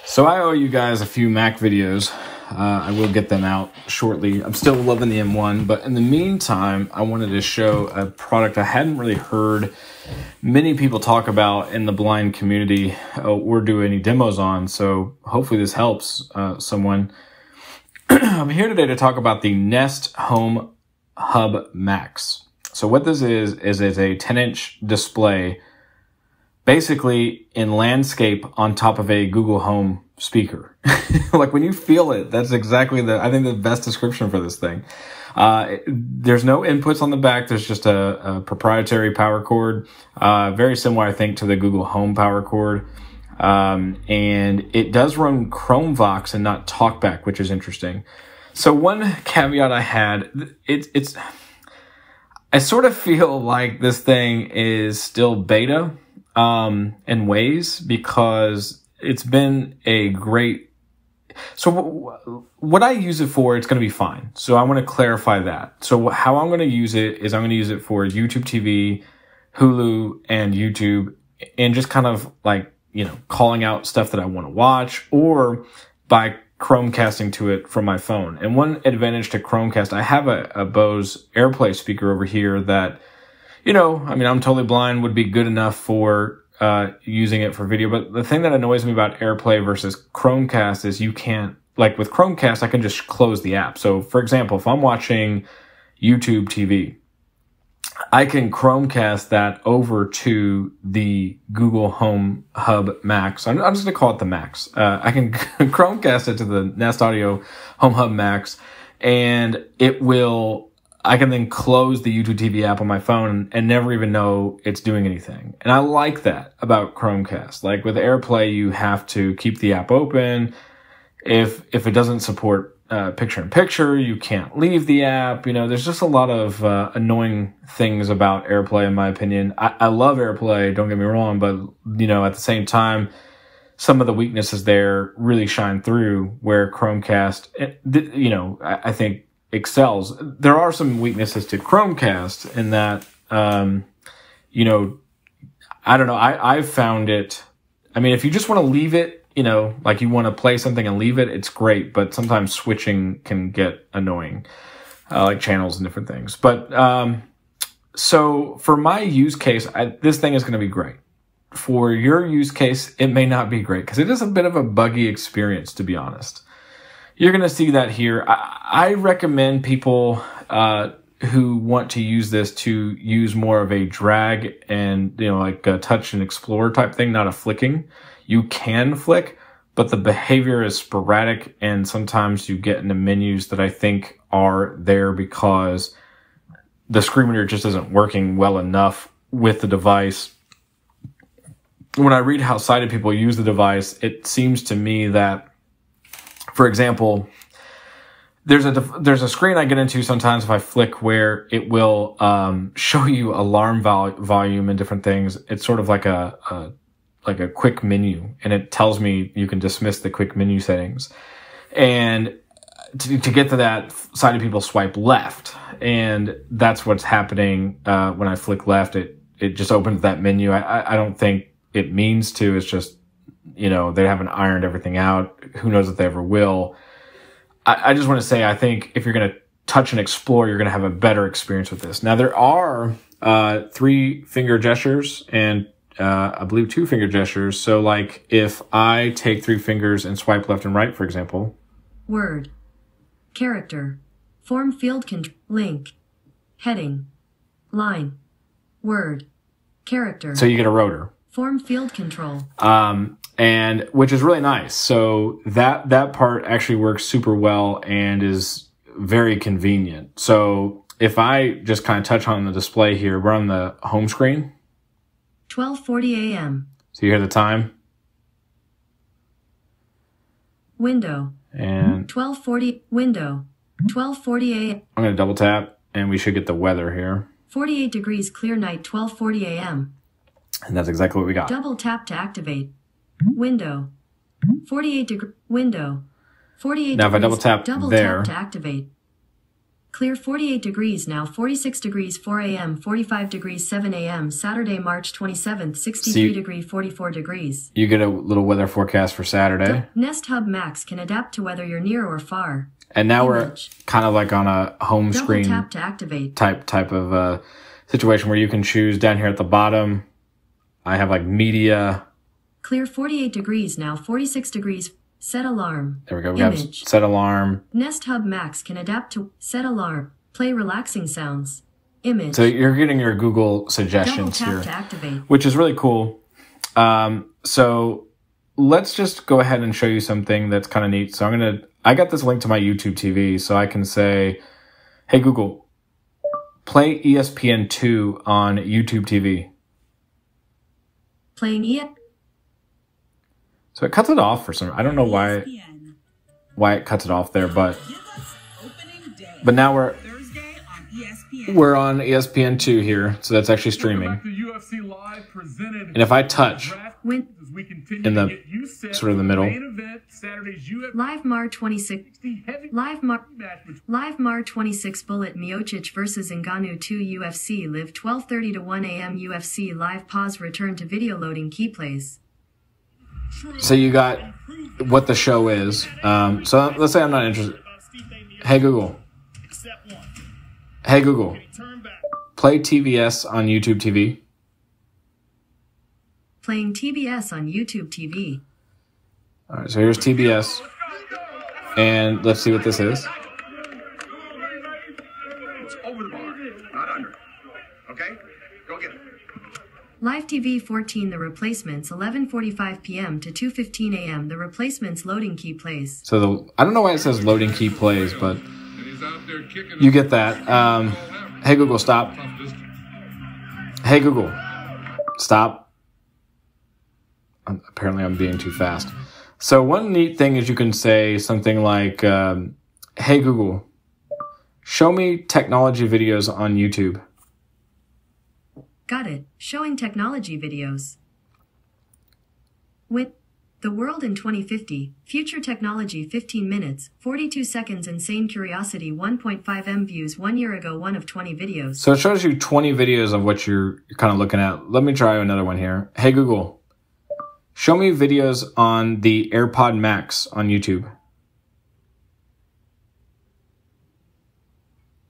So I owe you guys a few Mac videos. I will get them out shortly. I'm still loving the M1, but in the meantime, I wanted to show a product I hadn't really heard many people talk about in the blind community or do any demos on, so hopefully this helps someone. I'm here today to talk about the Nest Home Hub Max. So what this is a 10-inch display, basically in landscape on top of a Google Home speaker. Like when you feel it, that's exactly I think the best description for this thing. There's no inputs on the back. There's just a proprietary power cord, very similar, I think, to the Google Home power cord. And it does run ChromeVox and not TalkBack, which is interesting. So one caveat I had, I sort of feel like this thing is still beta, in ways, because it's been a great, so what I use it for, it's going to be fine. So I want to clarify that. So how I'm going to use it is I'm going to use it for YouTube TV, Hulu, and YouTube, and just kind of like, you know, calling out stuff that I want to watch, or by Chromecasting to it from my phone. And one advantage to Chromecast, I have a Bose AirPlay speaker over here that, you know, I mean, I'm totally blind, would be good enough for using it for video. But the thing that annoys me about AirPlay versus Chromecast is you can't, like with Chromecast, I can just close the app. So for example, if I'm watching YouTube TV, I can Chromecast that over to the Google Home Hub Max. I'm just going to call it the Max. I can Chromecast it to the Nest Audio Home Hub Max, and I can then close the YouTube TV app on my phone and never even know it's doing anything. And I like that about Chromecast. Like with AirPlay, you have to keep the app open. If it doesn't support picture-in-picture, you can't leave the app. You know, there's just a lot of annoying things about AirPlay, in my opinion. I love AirPlay, don't get me wrong, but, you know, at the same time, some of the weaknesses there really shine through where Chromecast, you know, I think excels. There are some weaknesses to Chromecast in that, you know, I don't know, I've found it, I mean, if you just want to leave it, you know, like you want to play something and leave it, it's great, but sometimes switching can get annoying, like channels and different things. But, so for my use case, this thing is going to be great. For your use case, it may not be great because it is a bit of a buggy experience, to be honest. You're going to see that here. I recommend people, who want to use this to use more of a drag and, you know, like a touch and explore type thing, not a flicking. You can flick, but the behavior is sporadic, and sometimes you get into menus that I think are there because the screen reader just isn't working well enough with the device. When I read how sighted people use the device, it seems to me that, for example, there's a screen I get into sometimes if I flick where it will show you alarm volume and different things. It's sort of like a quick menu, and it tells me you can dismiss the quick menu settings. And to get to that, sighted people swipe left, and that's what's happening when I flick left. It just opens that menu. I don't think it means to. It's just, you know, they haven't ironed everything out. Who knows if they ever will. I just want to say, I think if you're going to touch and explore, you're going to have a better experience with this. Now, there are 3 finger gestures and I believe 2 finger gestures. So like if I take 3 fingers and swipe left and right, for example. Word. Character. Form field control. Link. Heading. Line. Word. Character. So you get a rotor. Form field control. And which is really nice. So that part actually works super well and is very convenient. So if I just kind of touch on the display here, we're on the home screen. 12:40 a.m. So you hear the time. Window. And 12:40 window. 12:40 a.m. I'm going to double tap and we should get the weather here. 48 degrees clear night. 12:40 a.m. And that's exactly what we got. Double tap to activate. Window. 48 degree window. 48 now if I double tap double there, tap to activate. Clear 48 degrees now, 46 degrees 4 a.m., 45 degrees 7 a.m., Saturday, March 27th, 63 degree 44 degrees. You get a little weather forecast for Saturday. Nest Hub Max can adapt to whether you're near or far. And now Image. we're kind of like on a home Double screen tap to activate. type of situation where you can choose down here at the bottom. I have like media. Clear 48 degrees now, 46 degrees. Set alarm. There we go. We have Image. set alarm. Nest Hub Max can adapt to set alarm. Play relaxing sounds. Image. So you're getting your Google Double suggestions tap here, to activate. which is really cool. So let's just go ahead and show you something that's kind of neat. So I got this link to my YouTube TV, so I can say, hey, Google, play ESPN2 on YouTube TV. Playing So it cuts it off for some. I don't know why it cuts it off there, but now we're on ESPN2 here, so that's actually streaming. And if I touch in the sort of the middle, Live Mar 26 Live Mar 26 Bullet Miocic versus Ngannou 2 UFC Live 12:30 to 1 a.m. UFC Live Pause Return to Video Loading Key Plays. so you got what the show is. So let's say I'm not interested. Hey Google. Hey Google. Play TBS on YouTube TV. Playing TBS on YouTube TV. All right, so here's TBS, and let's see what this is. It's over the bar, not under. Okay? Go get it. Live TV 14 The Replacements 11:45 p.m. to 2:15 a.m. The Replacements Loading Key Plays. So I don't know why it says loading key plays, but you get that. Hey Google, stop. Hey Google, stop. Apparently I'm being too fast. So one neat thing is you can say something like, hey Google, show me technology videos on YouTube. Got it. Showing technology videos. With The World in 2050, Future Technology 15 minutes, 42 seconds Insane Curiosity 1.5 M views 1 year ago 1 of 20 videos. So it shows you 20 videos of what you're kind of looking at. Let me try another one here. Hey Google, show me videos on the AirPod Max on YouTube.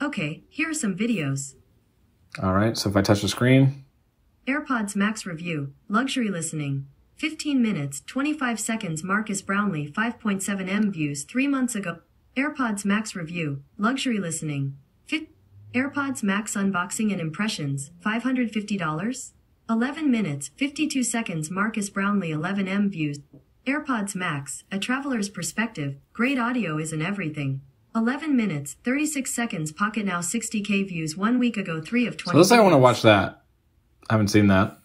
Okay, here are some videos. All right, so if I touch the screen. AirPods Max Review, Luxury Listening. 15 minutes, 25 seconds Marcus Brownlee 5.7 M views 3 months ago. AirPods Max Review, Luxury Listening. AirPods Max Unboxing and Impressions, $550? 11 minutes, 52 seconds Marcus Brownlee 11 M views. AirPods Max, A Traveler's Perspective, Great Audio Isn't Everything. 11 minutes, 36 seconds Pocket Now 60K views 1 week ago 3 of 20. So let's say I want to watch that. I haven't seen that.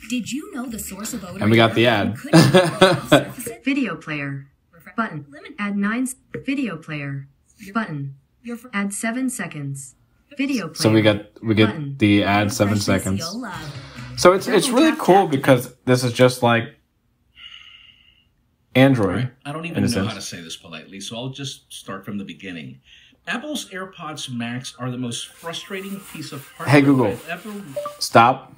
Did you know the source of odor? And we got the ad. Video player. Button. Add 9. Video player. Button. Add 7 seconds. Video player. So we get Button. the ad 7 seconds. So it's really cool because this is just like Android. I don't even know how to say this politely, so I'll just start from the beginning. Apple's AirPods Max are the most frustrating piece of hardware Hey Google, I've ever... Stop.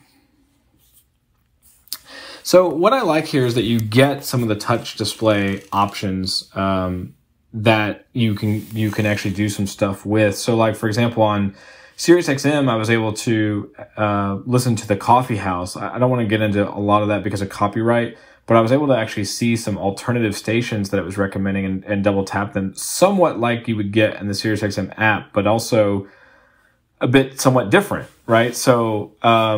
So what I like here is that you get some of the touch display options that you can actually do some stuff with. So like, for example, on SiriusXM, I was able to listen to the Coffee House. I don't want to get into a lot of that because of copyright, but I was able to actually see some alternative stations that it was recommending and double tap them, somewhat like you would get in the SiriusXM app, but also a bit somewhat different, right? So, I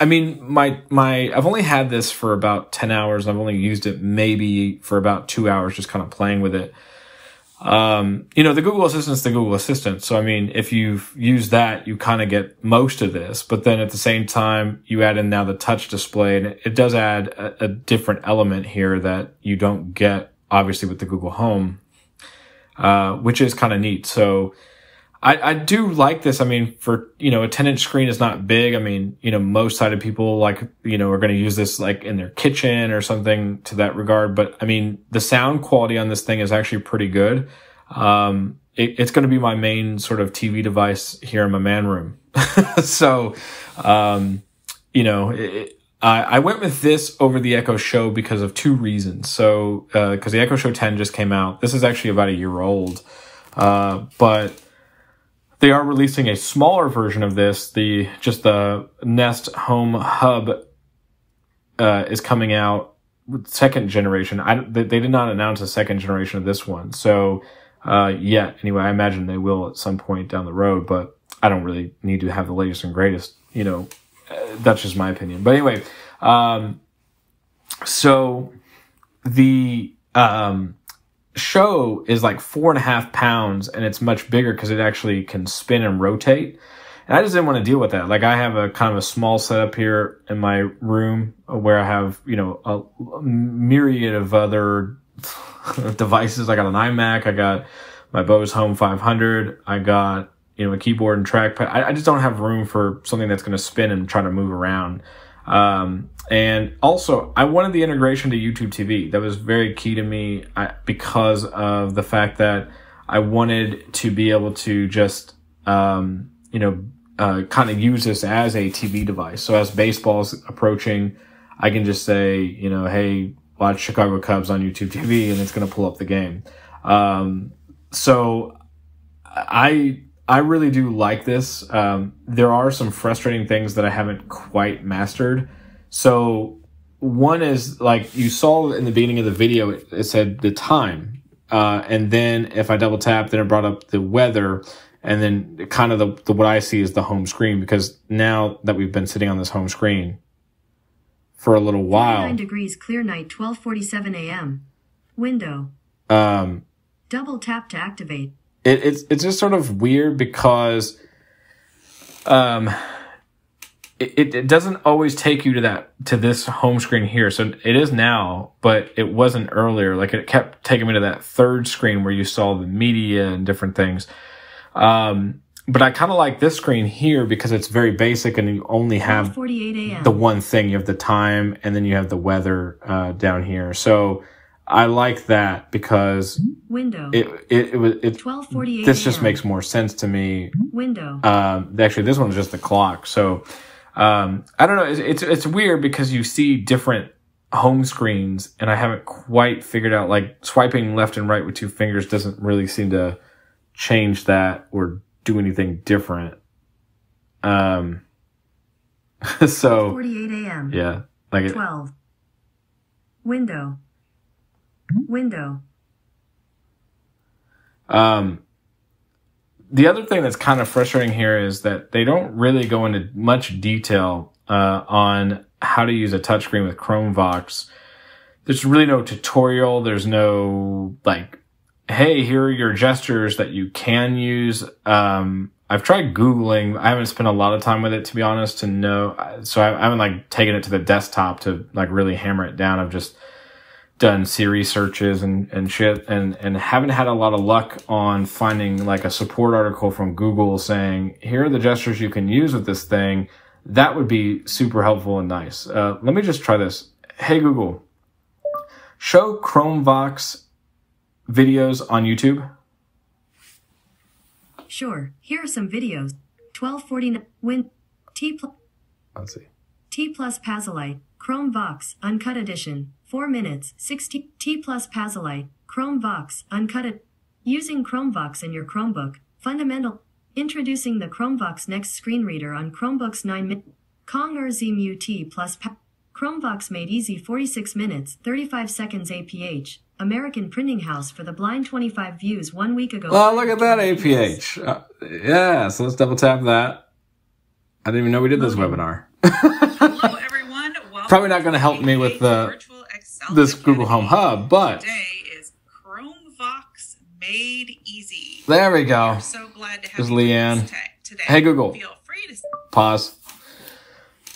mean, I've only had this for about 10 hours. I've only used it maybe for about 2 hours, just kind of playing with it. The Google Assistant's the Google Assistant. So, I mean, if you've used that, you kind of get most of this. But then at the same time, you add in now the touch display, and it does add a different element here that you don't get, obviously, with the Google Home, which is kind of neat. So, I do like this. I mean, for, a 10-inch screen is not big. I mean, most sighted people are going to use this like in their kitchen or something to that regard. But I mean, the sound quality on this thing is actually pretty good. it's going to be my main sort of TV device here in my man room. So, you know, I went with this over the Echo Show because of two reasons. So, because the Echo Show 10 just came out. This is actually about a year old. But they are releasing a smaller version of this. The Nest Home Hub, is coming out with second generation. They did not announce a second generation of this one. So, yet. Anyway, I imagine they will at some point down the road, but I don't really need to have the latest and greatest, you know, that's just my opinion. But anyway, so the, Show is like 4.5 pounds, and it's much bigger because it actually can spin and rotate. And I just didn't want to deal with that. Like, I have a kind of a small setup here in my room where I have, you know, a myriad of other devices. I got an iMac. I got my Bose Home 500. I got, you know, a keyboard and trackpad. I just don't have room for something that's going to spin and try to move around. And also, I wanted the integration to YouTube TV. That was very key to me because of the fact that I wanted to be able to just, kind of use this as a TV device. So as baseball's approaching, I can just say, you know, hey, watch Chicago Cubs on YouTube TV, and it's going to pull up the game. So I really do like this. There are some frustrating things that I haven't quite mastered. So one is, like you saw in the beginning of the video, it said the time. And then if I double tap, then it brought up the weather. And then kind of the what I see is the home screen, because now that we've been sitting on this home screen for a little while. 9 degrees, clear night, 12:47 a.m. Window. Double tap to activate. It's just sort of weird because it doesn't always take you to this home screen here. So it is now, but it wasn't earlier. Like, it kept taking me to that third screen where you saw the media and different things. But I kind of like this screen here because it's very basic, and you only have the one thing. You have the time, and then you have the weather down here. So I like that because window. It 12:48. This just makes more sense to me. Window. Actually, this one's just the clock. So I don't know. It's weird because you see different home screens, and I haven't quite figured out, like, swiping left and right with two fingers doesn't really seem to change that or do anything different. So 12:48 a.m. Yeah, like 12. Window. The other thing that's kind of frustrating here is that they don't really go into much detail on how to use a touchscreen with Chromevox. There's really no tutorial. There's no, like, hey, here are your gestures that you can use. I've tried Googling. I haven't spent a lot of time with it, to be honest, to know. So I haven't, like, taken it to the desktop to, like, really hammer it down. I've just done Siri searches and shit, and haven't had a lot of luck on finding, like, a support article from Google saying, here are the gestures you can use with this thing. That would be super helpful and nice. Let me just try this. Hey, Google, show Chromevox videos on YouTube. Sure. Here are some videos. 12:49. Let's see. T plus Pazolite, Chromevox, Uncut Edition. 4 minutes, 60. T plus Pazolite, Chromevox, Uncut. Using Chromevox in your Chromebook. Fundamental. Introducing the Chromevox Next screen reader on Chromebooks 9 minutes. Kong Zemu T plus Chromevox made easy 46 minutes, 35 seconds APH. American Printing House for the Blind 25 views 1 week ago. Well, look at that APH. Yeah, so let's double tap that. I didn't even know we did this webinar. Hello, everyone. Welcome. Probably not going to help me with this Google Home Hub, but today is Chromevox made easy. There we go. We're so glad to have There's you Leanne. with us today. Hey, Google. Feel free to pause.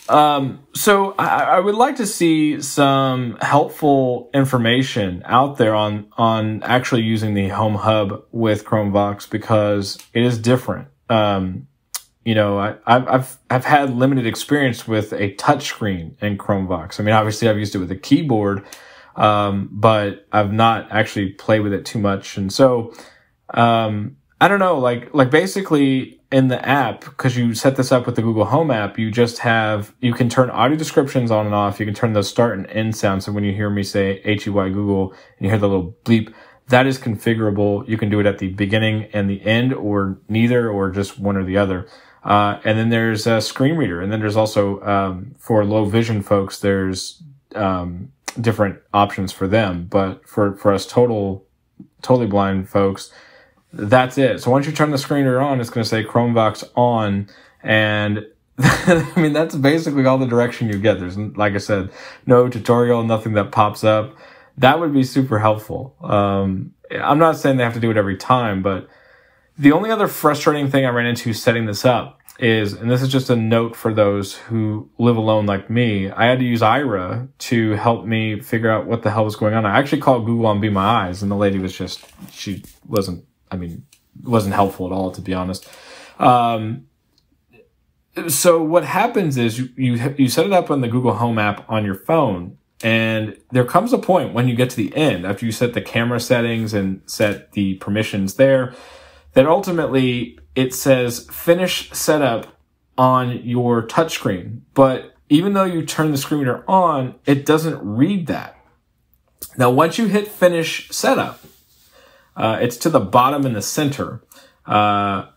So I would like to see some helpful information out there on actually using the Home Hub with Chromevox, because it is different. You know, I've had limited experience with a touchscreen in Chromevox. I mean, obviously I've used it with a keyboard, but I've not actually played with it too much. And so I don't know, like basically in the app, because you set this up with the Google Home app, you can turn audio descriptions on and off. You can turn the start and end sound. So when you hear me say HEY Google and you hear the little bleep, that is configurable. You can do it at the beginning and the end, or neither, or just one or the other. And then there's a screen reader. And then there's also, for low vision folks, there's, different options for them. But for us totally blind folks, that's it. So once you turn the screen reader on, it's going to say Chromevox on. And I mean, that's basically all the direction you get. There's, like I said, no tutorial, nothing that pops up. That would be super helpful. I'm not saying they have to do it every time, but the only other frustrating thing I ran into setting this up is, and this is just a note for those who live alone like me, I had to use Ira to help me figure out what the hell was going on. I actually called Google on Be My Eyes, and the lady was just, she wasn't helpful at all, to be honest. So what happens is you set it up on the Google Home app on your phone, and there comes a point when you get to the end, after you set the camera settings and set the permissions there, that ultimately it says finish setup on your touchscreen. But even though you turn the screen reader on, it doesn't read that. Now, once you hit finish setup, it's to the bottom in the center, and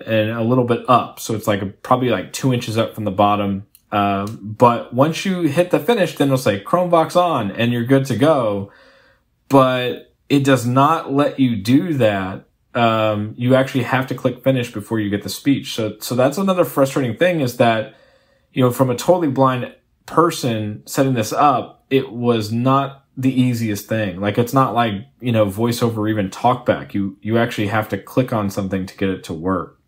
a little bit up. So it's probably 2 inches up from the bottom. But once you hit the finish, then it'll say Chromevox on and you're good to go. But it does not let you do that. You actually have to click finish before you get the speech. So that's another frustrating thing, is that, from a totally blind person setting this up, it was not the easiest thing. It's not like, VoiceOver or even TalkBack. You actually have to click on something to get it to work,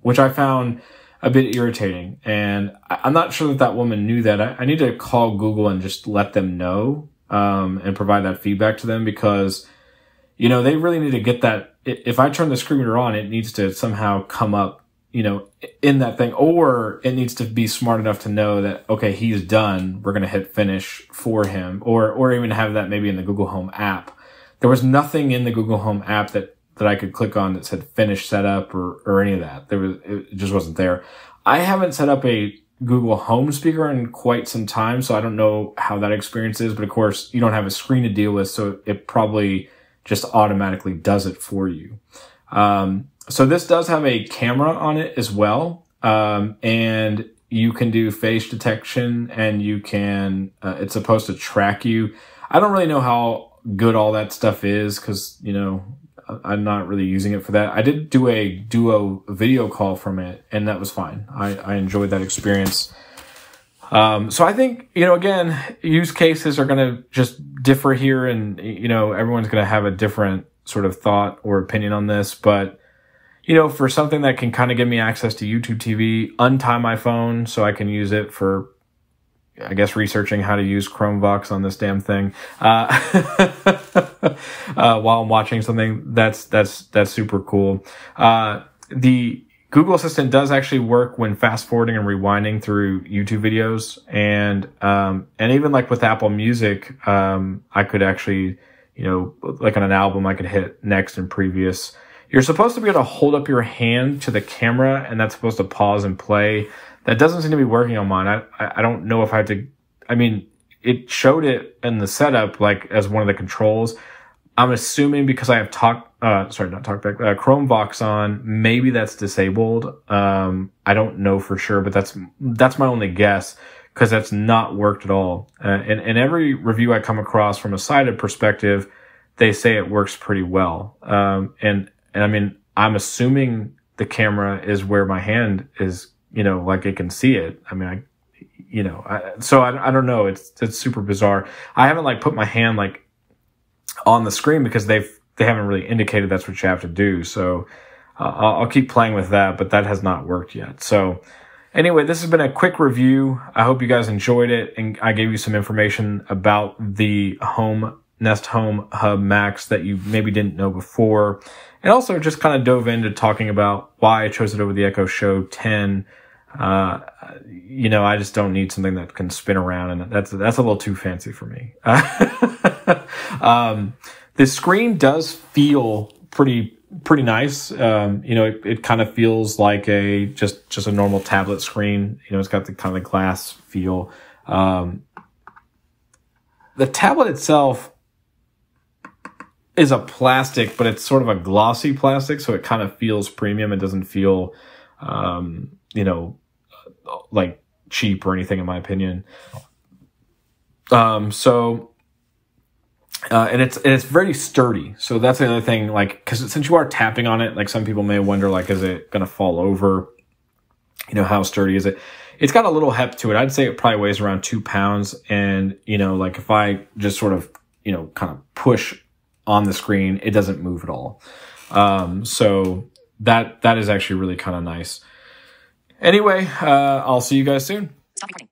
which I found a bit irritating. And I'm not sure that woman knew that. I need to call Google and just let them know, and provide that feedback to them, because, they really need to get that. If I turn the screen reader on, it needs to somehow come up, in that thing, or it needs to be smart enough to know that, okay, he's done. We're going to hit finish for him, or even have that maybe in the Google Home app. There was nothing in the Google Home app that I could click on that said finish setup or any of that. It just wasn't there. I haven't set up a Google Home speaker in quite some time, so I don't know how that experience is, but of course you don't have a screen to deal with, so it probably just automatically does it for you. So this does have a camera on it as well. And you can do face detection, and you can, it's supposed to track you. I don't really know how good all that stuff is, cause, I'm not really using it for that. I did do a Duo video call from it, and that was fine. I enjoyed that experience. So I think, again, use cases are going to just differ here, and, everyone's going to have a different sort of thought or opinion on this. But, for something that can kind of give me access to YouTube TV, untie my phone so I can use it for, I guess, researching how to use Chromevox on this damn thing, while I'm watching something, that's super cool. The Google Assistant does actually work when fast forwarding and rewinding through YouTube videos, and even with Apple Music, I could actually, on an album, I could hit next and previous. You're supposed to be able to hold up your hand to the camera, and that's supposed to pause and play. That doesn't seem to be working on mine. I don't know if I have to, it showed it in the setup, as one of the controls. I'm assuming because I have Chromevox on, maybe that's disabled. I don't know for sure, but that's my only guess, because that's not worked at all. In every review I come across from a sighted perspective, they say it works pretty well. And I'm assuming the camera is where my hand is, it can see it. So I don't know. It's super bizarre. I haven't put my hand on the screen, because they haven't really indicated that's what you have to do. So I'll keep playing with that, but that has not worked yet. So anyway, this has been a quick review. I hope you guys enjoyed it, and I gave you some information about the Nest Home Hub Max that you maybe didn't know before, and also just kind of dove into talking about why I chose it over the Echo Show 10. I just don't need something that can spin around, and that's a little too fancy for me. The screen does feel pretty pretty nice. You know, it kind of feels like just a normal tablet screen. You know, it's got the kind of glass feel. The tablet itself is a plastic, but it's sort of a glossy plastic, so it kind of feels premium. It doesn't feel, you know, like cheap or anything, in my opinion. And it's very sturdy. So that's the other thing, like, because since you are tapping on it, like some people may wonder, like, is it going to fall over? You know, how sturdy is it? It's got a little heft to it. I'd say it probably weighs around 2 pounds. And, you know, like if I just sort of, you know, kind of push on the screen, it doesn't move at all. So that is actually really kind of nice. Anyway, I'll see you guys soon. Stop recording.